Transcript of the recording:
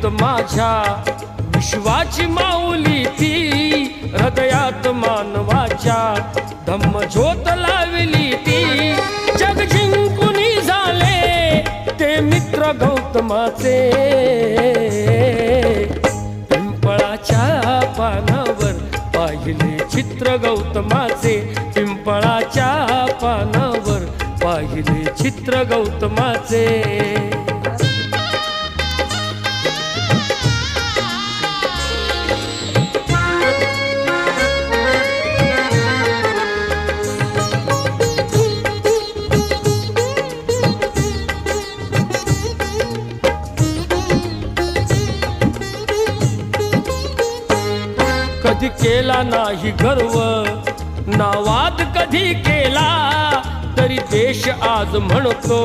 माझ्या विश्वाची माऊली ती हृदयात मानवाच्या धम्मज्योत लावली ती जग जिंकुनी झाले ते मित्र गौतमाचे पिंपळाच्या पानावर पाहिले चित्र गौतमाचे पिंपळाच्या पानावर पाहिले चित्र गौतमाचे कधी केला नाही गर्व ना वाद कधी केला तरी देश आज म्हणतो